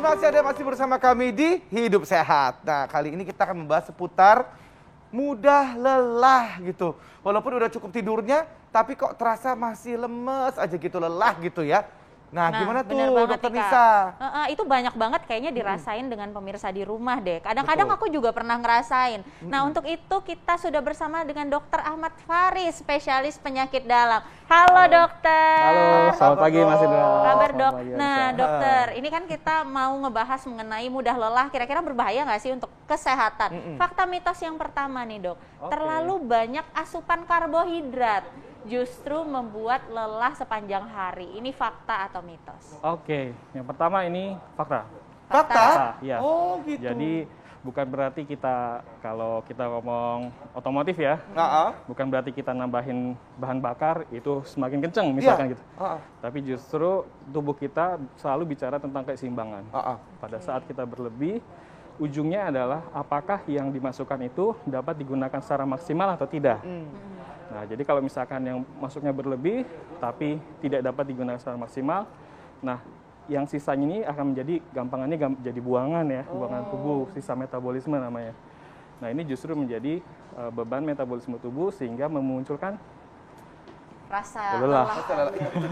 masih bersama kami di Hidup Sehat. Nah, kali ini kita akan membahas seputar mudah lelah gitu. Walaupun udah cukup tidurnya, tapi kok terasa masih lemes aja gitu, lelah gitu ya. Nah, gimana tuh Dokter Nisa? Itu banyak banget kayaknya dirasain dengan pemirsa di rumah deh. Kadang-kadang aku juga pernah ngerasain. Nah, untuk itu kita sudah bersama dengan Dokter Ahmad Faris, spesialis penyakit dalam. Halo dokter. Halo, selamat pagi Mas Indra. Kabar dok. Nah dokter, ini kan kita mau ngebahas mengenai mudah lelah. Kira-kira berbahaya nggak sih untuk kesehatan? Fakta mitos yang pertama nih dok, terlalu banyak asupan karbohidrat justru membuat lelah sepanjang hari. Ini fakta atau mitos? Oke, yang pertama ini fakta. Fakta? Ya. Oh gitu. Jadi bukan berarti kita, kalau kita ngomong otomotif ya, bukan berarti kita nambahin bahan bakar itu semakin kenceng misalkan gitu. Tapi justru tubuh kita selalu bicara tentang keseimbangan. Pada saat kita berlebih, ujungnya adalah apakah yang dimasukkan itu dapat digunakan secara maksimal atau tidak. Nah, jadi kalau misalkan yang masuknya berlebih, tapi tidak dapat digunakan secara maksimal, nah yang sisanya ini akan menjadi gampangannya jadi buangan ya, buangan tubuh, sisa metabolisme namanya. Nah, ini justru menjadi beban metabolisme tubuh sehingga memunculkan rasa lelah.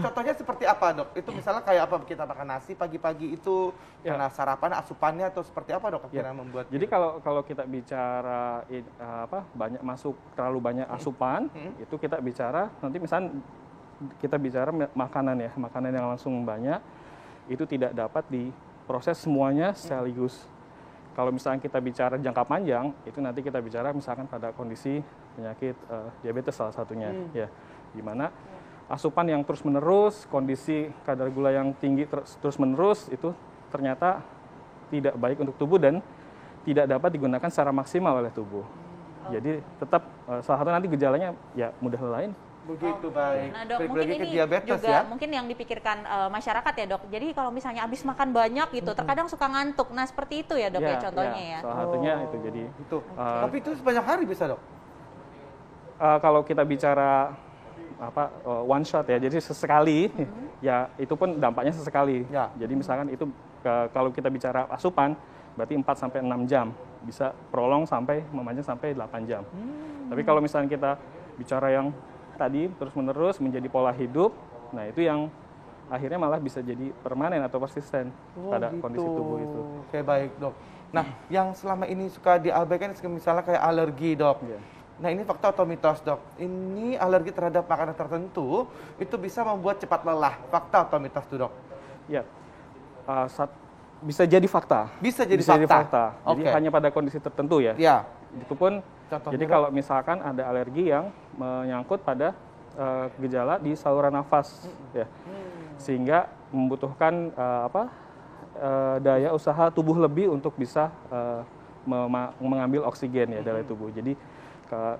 Contohnya seperti apa dok? Itu misalnya kayak apa, kita makan nasi pagi-pagi itu karena sarapan asupannya atau seperti apa dok? Akhirnya membuat. Jadi kalau kita bicara terlalu banyak asupan, itu kita bicara nanti misalnya kita bicara makanan ya, makanan yang langsung banyak itu tidak dapat diproses semuanya sekaligus. Kalau misalnya kita bicara jangka panjang, itu nanti kita bicara misalkan pada kondisi penyakit diabetes salah satunya ya. Di mana asupan yang terus-menerus, kondisi kadar gula yang tinggi terus-menerus itu ternyata tidak baik untuk tubuh dan tidak dapat digunakan secara maksimal oleh tubuh. Jadi tetap salah satu nanti gejalanya ya mudah lelah. Begitu baik. Nah dok, mungkin ini diabetes, juga ya? mungkin yang dipikirkan masyarakat ya dok. Jadi kalau misalnya habis makan banyak gitu, terkadang suka ngantuk. Nah seperti itu ya dok ya contohnya ya. Salah satunya itu jadi. Itu. Tapi itu sebanyak hari bisa dok? Kalau kita bicara one shot ya, jadi sesekali ya itu pun dampaknya sesekali. Jadi misalkan itu kalau kita bicara asupan berarti 4 sampai 6 jam, bisa prolong sampai memanjang sampai 8 jam. Tapi kalau misalnya kita bicara yang tadi terus-menerus menjadi pola hidup, nah itu yang akhirnya malah bisa jadi permanen atau persisten pada kondisi tubuh itu. Oke baik dok. Nah yang selama ini suka diabaikan misalnya kayak alergi dok. Nah ini fakta atau mitos dok? Ini alergi terhadap makanan tertentu itu bisa membuat cepat lelah. Fakta atau mitos tuh dok? Ya, bisa jadi fakta. Bisa jadi fakta. Jadi hanya pada kondisi tertentu ya. Itu pun. Contohnya, jadi kalau misalkan ada alergi yang menyangkut pada gejala di saluran nafas, ya, sehingga membutuhkan daya usaha tubuh lebih untuk bisa mengambil oksigen ya dari tubuh. Jadi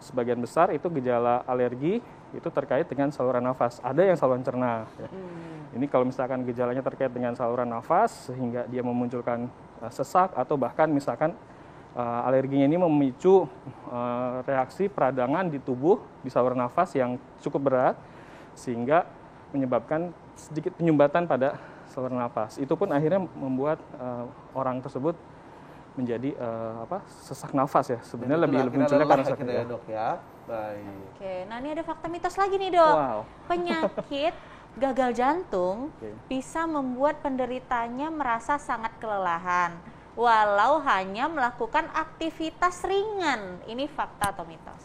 sebagian besar itu gejala alergi itu terkait dengan saluran nafas. Ada yang saluran cerna. Ya. Ini kalau misalkan gejalanya terkait dengan saluran nafas sehingga dia memunculkan sesak atau bahkan misalkan alerginya ini memicu reaksi peradangan di tubuh di saluran nafas yang cukup berat sehingga menyebabkan sedikit penyumbatan pada saluran nafas. Itu pun akhirnya membuat orang tersebut menjadi sesak nafas ya. Sebenarnya lebih munculnya karena sesak ya dok ya. Baik. Oke, nah ini ada fakta mitos lagi nih dok. Penyakit gagal jantung bisa membuat penderitanya merasa sangat kelelahan walau hanya melakukan aktivitas ringan. Ini fakta atau mitos?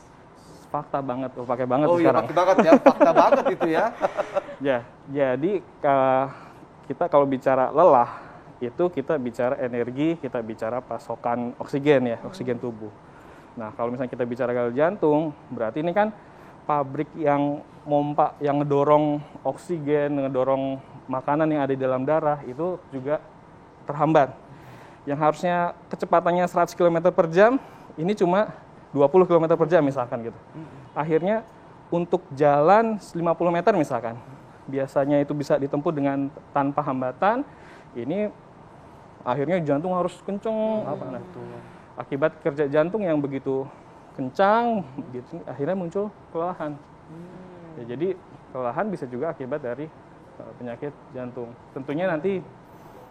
Fakta banget, pakai banget sekarang. Iya, pakai banget ya, fakta banget itu ya. Ya, jadi kita kalau bicara lelah itu kita bicara energi, kita bicara pasokan oksigen ya, oksigen tubuh. Nah, kalau misalnya kita bicara gagal jantung, berarti ini kan pabrik yang mompa, yang ngedorong oksigen, ngedorong makanan yang ada di dalam darah itu juga terhambat. Yang harusnya kecepatannya 100 km per jam, ini cuma 20 km per jam misalkan gitu. Akhirnya untuk jalan 50 meter misalkan, biasanya itu bisa ditempuh dengan tanpa hambatan, ini akhirnya jantung harus kenceng, akibat kerja jantung yang begitu kencang, gitu, akhirnya muncul kelelahan. Ya, jadi kelelahan bisa juga akibat dari penyakit jantung. Tentunya nanti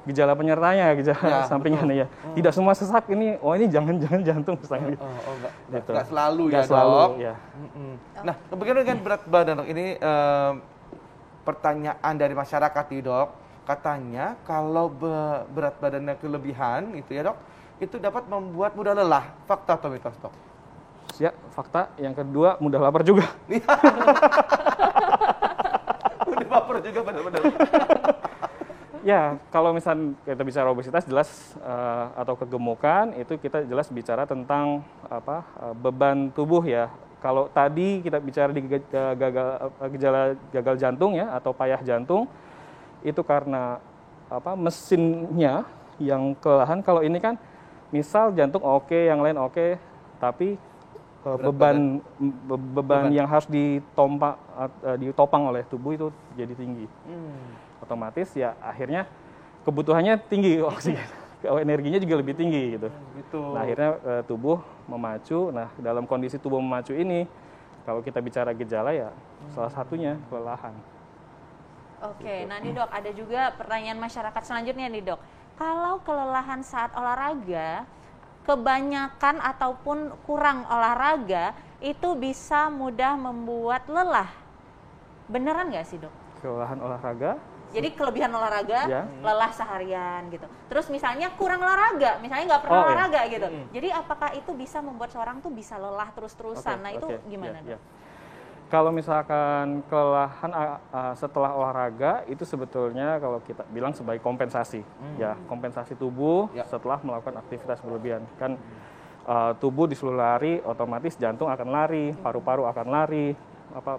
gejala penyertanya, gejala sampingannya ya. Tidak semua sesak ini, ini jangan-jangan jantung misalnya. Enggak selalu ya, Dok. Ya. Nah, bagaimana dengan berat badan, Dok? Ini pertanyaan dari masyarakat nih, Dok. Katanya kalau berat badannya kelebihan itu ya, Dok, itu dapat membuat mudah lelah. Fakta atau mitos, Dok? Ya, fakta. Yang kedua, mudah lapar juga. Mudah lapar juga, benar-benar. Ya, kalau misal kita bicara obesitas jelas atau kegemukan itu kita jelas bicara tentang beban tubuh ya. Kalau tadi kita bicara di gejala gagal jantung ya atau payah jantung itu karena mesinnya yang kelelahan. Kalau ini kan misal jantung oke, yang lain oke, tapi beban yang harus ditopang oleh tubuh itu jadi tinggi. Otomatis ya akhirnya kebutuhannya tinggi oksigen, energinya juga lebih tinggi gitu. Nah, akhirnya tubuh memacu. Nah, dalam kondisi tubuh memacu ini, kalau kita bicara gejala ya salah satunya kelelahan. Oke, nah nih Dok, ada juga pertanyaan masyarakat selanjutnya nih Dok. Kalau kelelahan saat olahraga, kebanyakan ataupun kurang olahraga, itu bisa mudah membuat lelah. Beneran nggak sih Dok? Kelelahan olahraga? Jadi kelebihan olahraga, lelah seharian gitu. Terus misalnya kurang olahraga, misalnya nggak pernah olahraga gitu. Jadi apakah itu bisa membuat seorang tuh bisa lelah terus-terusan? Nah itu gimana Dok? Kalau misalkan kelelahan setelah olahraga itu sebetulnya kalau kita bilang sebagai kompensasi, ya kompensasi tubuh setelah melakukan aktivitas berlebihan. Kan tubuh disuruh lari, otomatis jantung akan lari, paru-paru akan lari,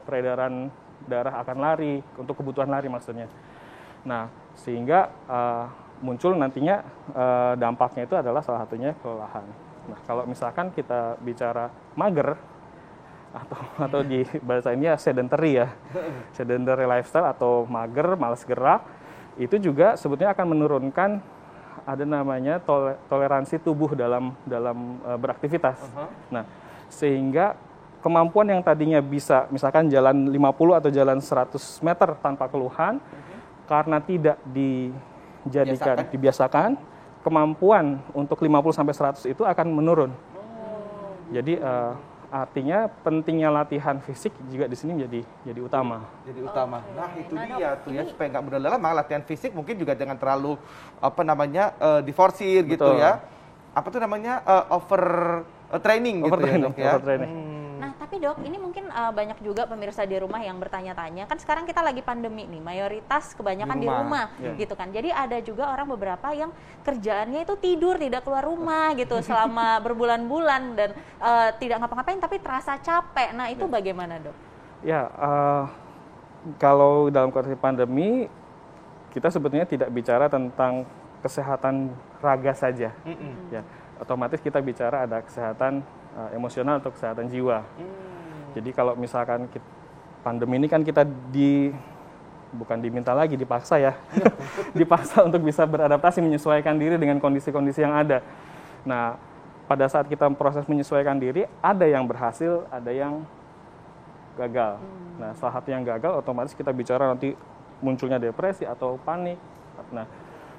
peredaran darah akan lari untuk kebutuhan lari maksudnya. Nah, sehingga muncul nantinya dampaknya itu adalah salah satunya kelelahan. Nah, kalau misalkan kita bicara mager atau di bahasa ini ya sedentary ya, sedentary lifestyle atau mager, malas gerak, itu juga sebetulnya akan menurunkan ada namanya toleransi tubuh dalam beraktivitas. Nah, sehingga kemampuan yang tadinya bisa misalkan jalan 50 atau jalan 100 meter tanpa keluhan, karena tidak dibiasakan, kemampuan untuk 50 sampai 100 itu akan menurun. Jadi artinya pentingnya latihan fisik juga di sini jadi utama. Jadi utama. Nah, itu dia tuh ya, supaya nggak mudah lelah, maka latihan fisik mungkin juga jangan terlalu diforsir gitu ya. Apa tuh namanya over training gitu ya, Dok ya. Nah, tapi Dok, ini mungkin banyak juga pemirsa di rumah yang bertanya-tanya. Kan sekarang kita lagi pandemi nih, mayoritas kebanyakan di rumah gitu kan. Jadi ada juga orang beberapa yang kerjaannya itu tidur, tidak keluar rumah gitu selama berbulan-bulan dan tidak ngapa-ngapain tapi terasa capek. Nah, itu bagaimana, Dok? Ya, kalau dalam kondisi pandemi kita sebetulnya tidak bicara tentang kesehatan raga saja. Ya, otomatis kita bicara ada kesehatan emosional atau kesehatan jiwa. Jadi kalau misalkan pandemi ini kan kita bukan diminta lagi, dipaksa ya. Dipaksa untuk bisa beradaptasi, menyesuaikan diri dengan kondisi-kondisi yang ada. Nah, pada saat kita proses menyesuaikan diri, ada yang berhasil, ada yang gagal. Nah, salah satu yang gagal otomatis kita bicara nanti munculnya depresi atau panik. Nah,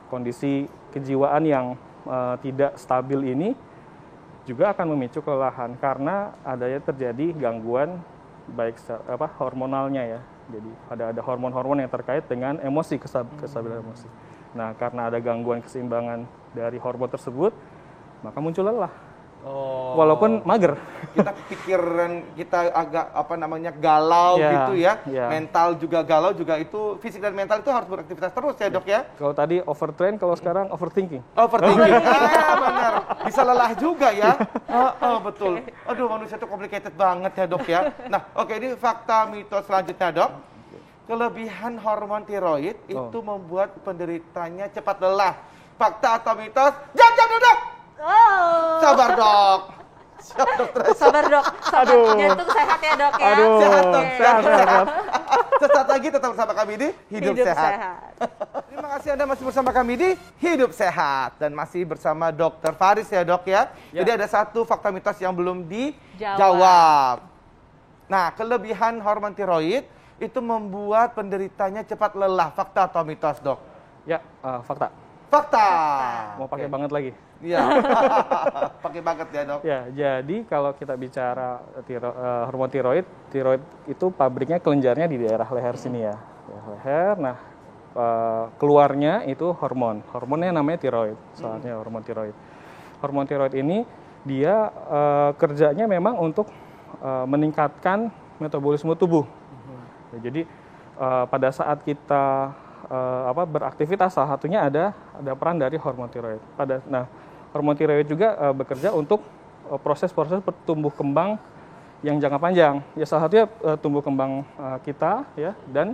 kondisi kejiwaan yang tidak stabil ini juga akan memicu kelelahan karena adanya terjadi gangguan baik hormonalnya ya. Jadi ada hormon-hormon yang terkait dengan emosi, kestabilan emosi. Nah, karena ada gangguan keseimbangan dari hormon tersebut, maka muncul lelah. Walaupun mager. Kita agak galau gitu ya. Mental juga galau, juga itu fisik dan mental itu harus beraktivitas terus ya, Dok ya. Kalau tadi overtrain, kalau sekarang overthinking. Benar. Bisa lelah juga ya. Betul. Aduh, manusia itu complicated banget ya, Dok ya. Nah, ini fakta mitos selanjutnya, Dok. Kelebihan hormon tiroid itu membuat penderitanya cepat lelah. Fakta atau mitos? Jam, Dok. Sabar Dok. Sabar Dok. Jantung sehat ya Dok ya. Sehat. Sesaat lagi tetap bersama kami di Hidup Sehat. Terima kasih Anda masih bersama kami di Hidup Sehat dan masih bersama Dr. Faris ya Dok ya. Jadi ada satu fakta mitos yang belum dijawab. Nah, kelebihan hormon tiroid itu membuat penderitanya cepat lelah. Fakta atau mitos Dok? Ya, fakta. Fakta. Mau pakai banget lagi? Iya. Pakai banget ya, Dok. Ya, jadi kalau kita bicara hormon tiroid itu pabriknya kelenjarnya di daerah leher sini ya. Leher. Nah, keluarnya itu hormonnya namanya tiroid, soalnya hormon tiroid. Hormon tiroid ini dia kerjanya memang untuk meningkatkan metabolisme tubuh. Ya, jadi pada saat kita beraktivitas, salah satunya ada peran dari hormon tiroid. Nah, hormon tiroid juga bekerja untuk proses-proses tumbuh kembang yang jangka panjang. Ya, salah satunya tumbuh kembang kita ya, dan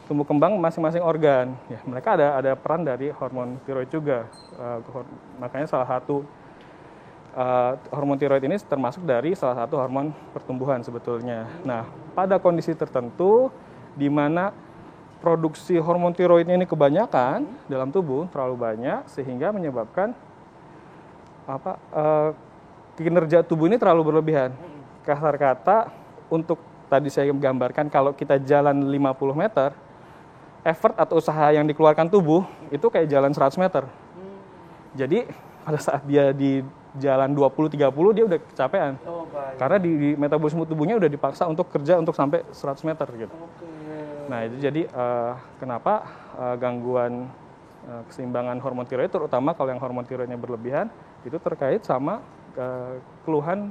tumbuh kembang masing-masing organ. Ya, mereka ada peran dari hormon tiroid juga. Makanya salah satu hormon tiroid ini termasuk dari salah satu hormon pertumbuhan sebetulnya. Nah, pada kondisi tertentu di mana produksi hormon tiroidnya ini kebanyakan dalam tubuh, terlalu banyak, sehingga menyebabkan kinerja tubuh ini terlalu berlebihan. Kasar kata, untuk tadi saya gambarkan kalau kita jalan 50 meter, effort atau usaha yang dikeluarkan tubuh itu kayak jalan 100 meter. Jadi pada saat dia di jalan 20-30 dia udah kecapean. Karena di metabolisme tubuhnya udah dipaksa untuk kerja untuk sampai 100 meter gitu. Nah, itu jadi kenapa gangguan keseimbangan hormon tiroid, terutama kalau yang hormon tiroidnya berlebihan, itu terkait sama keluhan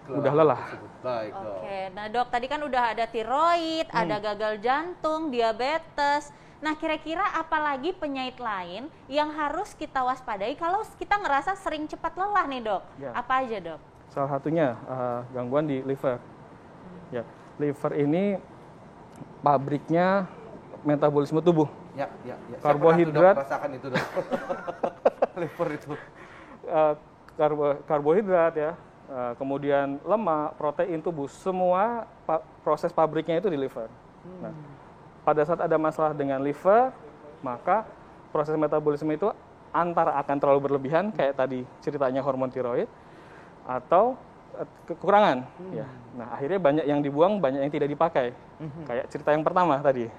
udah lelah. Baik, Dok. Oke, nah Dok, tadi kan udah ada tiroid, ada gagal jantung, diabetes. Nah, kira-kira apalagi penyakit lain yang harus kita waspadai kalau kita ngerasa sering cepat lelah nih, Dok? Ya. Apa aja, Dok? Salah satunya gangguan di liver. Ya, liver ini pabriknya metabolisme tubuh. Ya. Karbohidrat. Saya rasakan itu, Dok. Liver itu. Karbohidrat ya. Kemudian lemak, protein tubuh, semua proses pabriknya itu di liver. Nah, pada saat ada masalah dengan liver, maka proses metabolisme itu antara akan terlalu berlebihan, kayak tadi ceritanya hormon tiroid, atau kekurangan. Ya. Nah, akhirnya banyak yang dibuang, banyak yang tidak dipakai. Kayak cerita yang pertama tadi.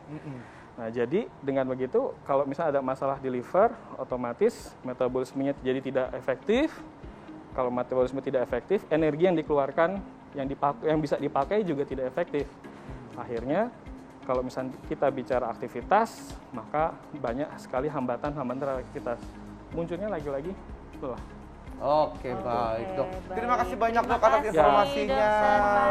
Nah, jadi dengan begitu, kalau misalnya ada masalah di liver, otomatis metabolismenya jadi tidak efektif. Kalau metabolisme tidak efektif, energi yang dikeluarkan yang bisa dipakai juga tidak efektif. Akhirnya kalau misalnya kita bicara aktivitas, maka banyak sekali hambatan-hambatan aktivitas. Munculnya lagi-lagi lelah. Oke, baik, Dok. Baik. Terima kasih banyak, Dok, atas kasih, informasinya,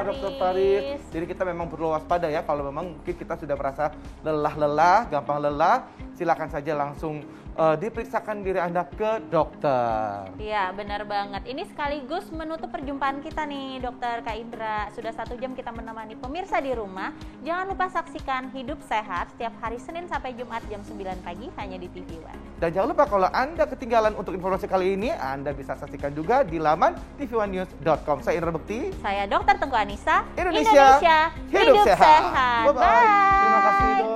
Dr. Dr. Faris. Jadi kita memang perlu waspada ya, kalau memang mungkin kita sudah merasa lelah, gampang lelah, silakan saja langsung diperiksakan diri Anda ke dokter. Iya, benar banget. Ini sekaligus menutup perjumpaan kita nih, Dokter Kak Indra. Sudah 1 jam kita menemani pemirsa di rumah. Jangan lupa saksikan Hidup Sehat setiap hari Senin sampai Jumat jam 9 pagi hanya di TV One. Dan jangan lupa kalau Anda ketinggalan untuk informasi kali ini, Anda bisa saksikan juga di laman tv1news.com. Saya Indra Bekti. Saya Dr. Tengku Anissa. Indonesia hidup sehat. Bye. Terima kasih, Dok.